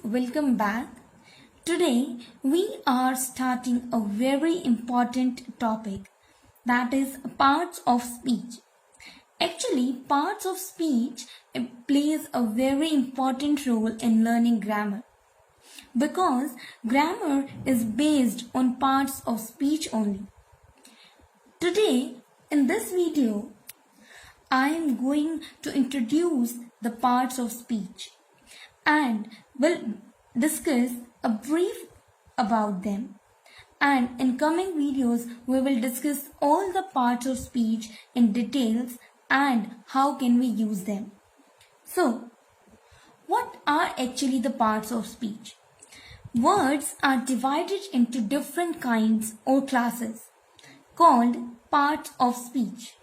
welcome back. Today we are starting a very important topic, that is parts of speech. Actually, parts of speech plays a very important role in learning grammar because grammar is based on parts of speech only. Today in this video I am going to introduce the parts of speech and will discuss a brief about them, and in coming videos we will discuss all the parts of speech in details and how can we use them. So, what are actually the parts of speech? Words are divided into different kinds or classes called parts of speech.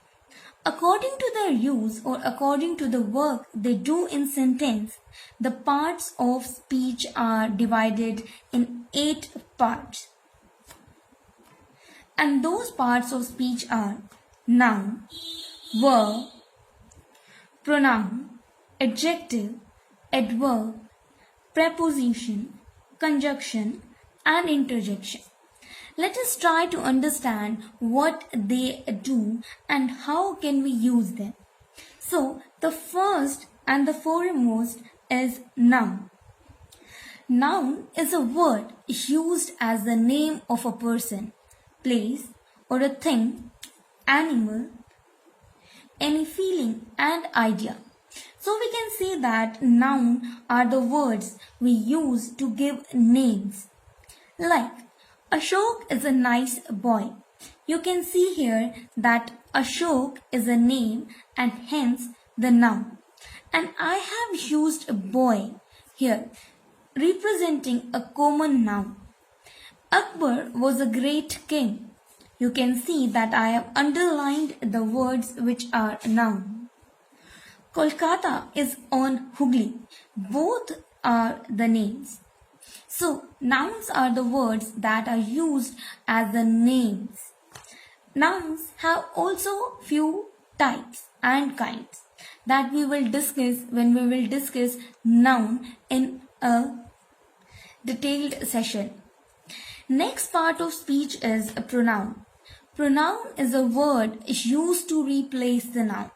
According to their use or according to the work they do in sentence, the parts of speech are divided in 8 parts. And those parts of speech are noun, verb, pronoun, adjective, adverb, preposition, conjunction, and interjection. Let us try to understand what they do and how can we use them. So, the first and the foremost is noun. Noun is a word used as the name of a person, place, or a thing, animal, any feeling and idea. So we can say that noun are the words we use to give names. Like Ashok is a nice boy. You can see here that Ashok is a name and hence the noun. And I have used a boy here representing a common noun. Akbar was a great king. You can see that I have underlined the words which are noun. Kolkata is on Hooghly. Both are the names. So, nouns are the words that are used as the names. Nouns have also few types and kinds that we will discuss when we will discuss noun in a detailed session. Next part of speech is a pronoun. Pronoun is a word used to replace the noun.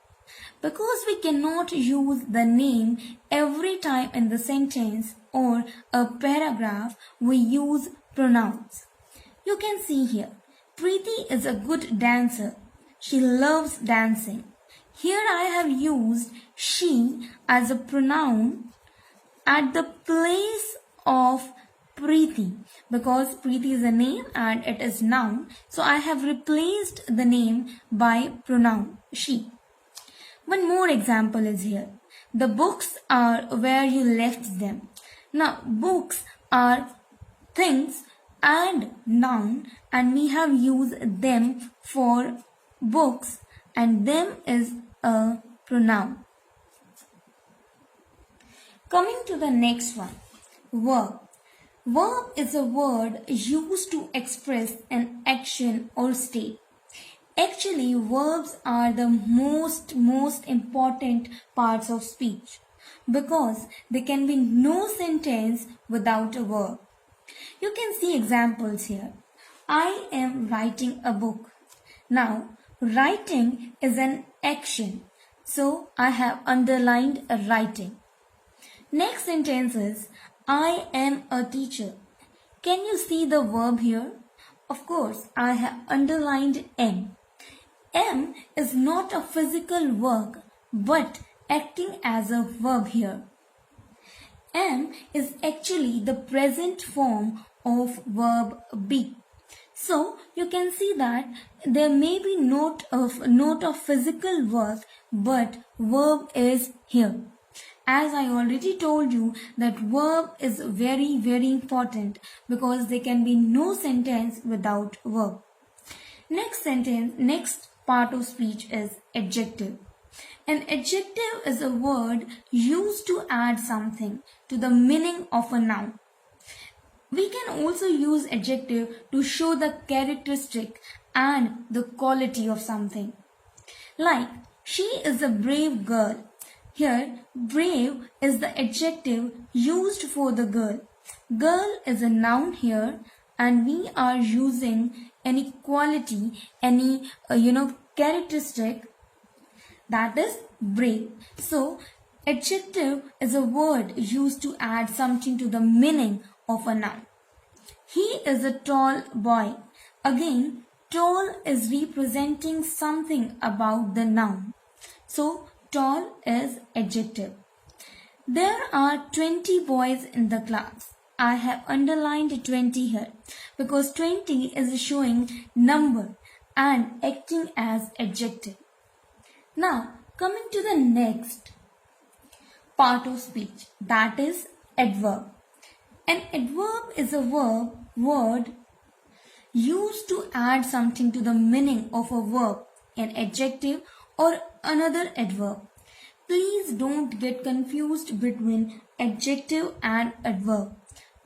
Because we cannot use the name every time in the sentence or a paragraph, we use pronouns. You can see here, Preeti is a good dancer. She loves dancing. Here I have used she as a pronoun at the place of Preeti because Preeti is a name and it is noun. So I have replaced the name by pronoun she. One more example is here. The books are where you left them. Now, books are things and noun and we have used them for books and them is a pronoun. Coming to the next one, verb. Verb is a word used to express an action or state. Actually, verbs are the most important parts of speech because there can be no sentence without a verb. You can see examples here. I am writing a book. Now, writing is an action, so I have underlined a writing. Next sentence is I am a teacher. Can you see the verb here? Of course, I have underlined am. Am is not a physical work but acting as a verb here. Am is actually the present form of verb be. So you can see that there may be note of physical work but verb is here. As I already told you that verb is very important because there can be no sentence without verb. Next part of speech is adjective. An adjective is a word used to add something to the meaning of a noun. We can also use adjective to show the characteristic and the quality of something. Like, she is a brave girl. Here, brave is the adjective used for the girl. Girl is a noun here, and we are using any quality, any characteristic, that is brave. So, adjective is a word used to add something to the meaning of a noun. He is a tall boy. Again, tall is representing something about the noun. So, tall is adjective. There are 20 boys in the class. I have underlined 20 here because 20 is showing number and acting as adjective. Now, coming to the next part of speech, that is adverb. An adverb is a word used to add something to the meaning of a verb, an adjective or another adverb. Please don't get confused between adjective and adverb.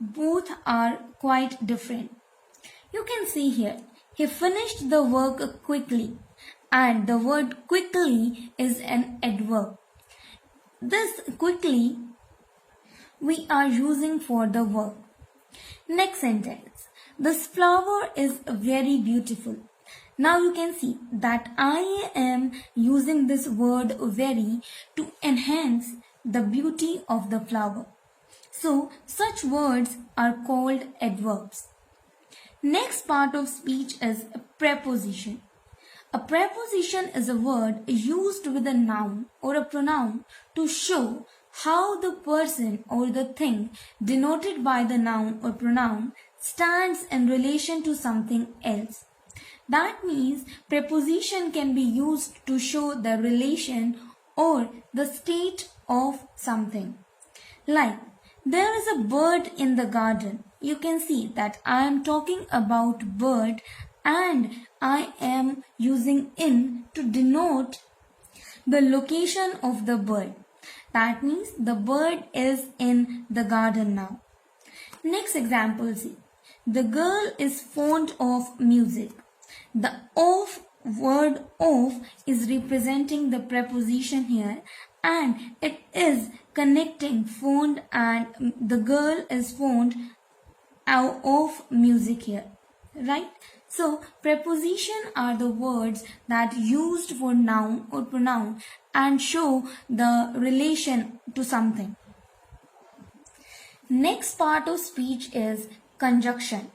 Both are quite different. You can see here, he finished the work quickly, and the word quickly is an adverb. This quickly we are using for the verb. Next sentence. This flower is very beautiful. Now you can see that I am using this word very to enhance the beauty of the flower. So such words are called adverbs. Next part of speech is a preposition. A preposition is a word used with a noun or a pronoun to show how the person or the thing denoted by the noun or pronoun stands in relation to something else. That means preposition can be used to show the relation or the state of something. Like, there is a bird in the garden. You can see that I am talking about bird and I am using in to denote the location of the bird. That means the bird is in the garden now. Next example, see. The girl is fond of music. The of word of is representing the preposition here and it is connecting fond and the girl is fond of music here, right? So preposition are the words that used for noun or pronoun and show the relation to something. Next part of speech is conjunction.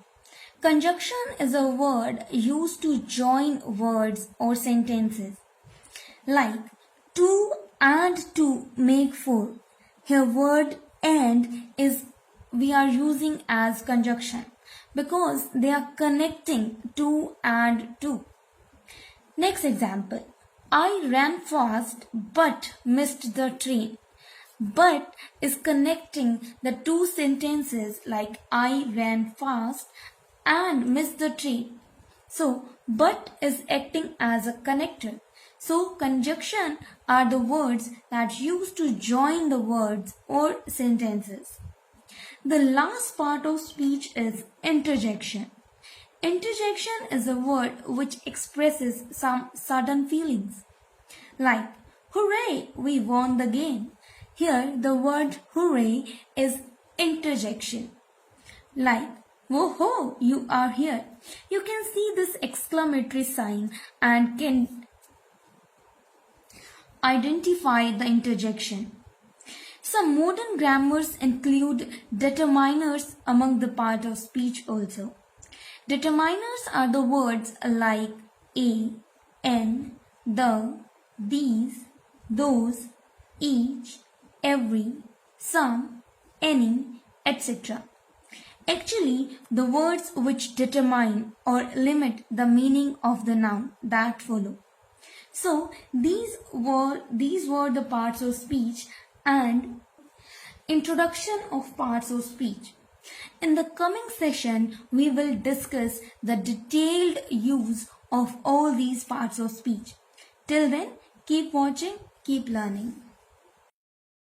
Conjunction is a word used to join words or sentences. Like, two and two make four. Here word and is we are using as conjunction because they are connecting two and two. Next example. I ran fast but missed the train. But is connecting the two sentences like I ran fast and missed the train. So, but is acting as a connector. So, conjunction are the words that used to join the words or sentences. The last part of speech is interjection. Interjection is a word which expresses some sudden feelings. Like, hooray, we won the game. Here, the word hooray is interjection. Like, whoa, you are here. You can see this exclamatory sign and can identify the interjection. Some modern grammars include determiners among the part of speech also. Determiners are the words like a, an, the, these, those, each, every, some, any, etc. Actually, the words which determine or limit the meaning of the noun that follow. So, these were the parts of speech and introduction of parts of speech. In the coming session, we will discuss the detailed use of all these parts of speech. Till then, keep watching, keep learning.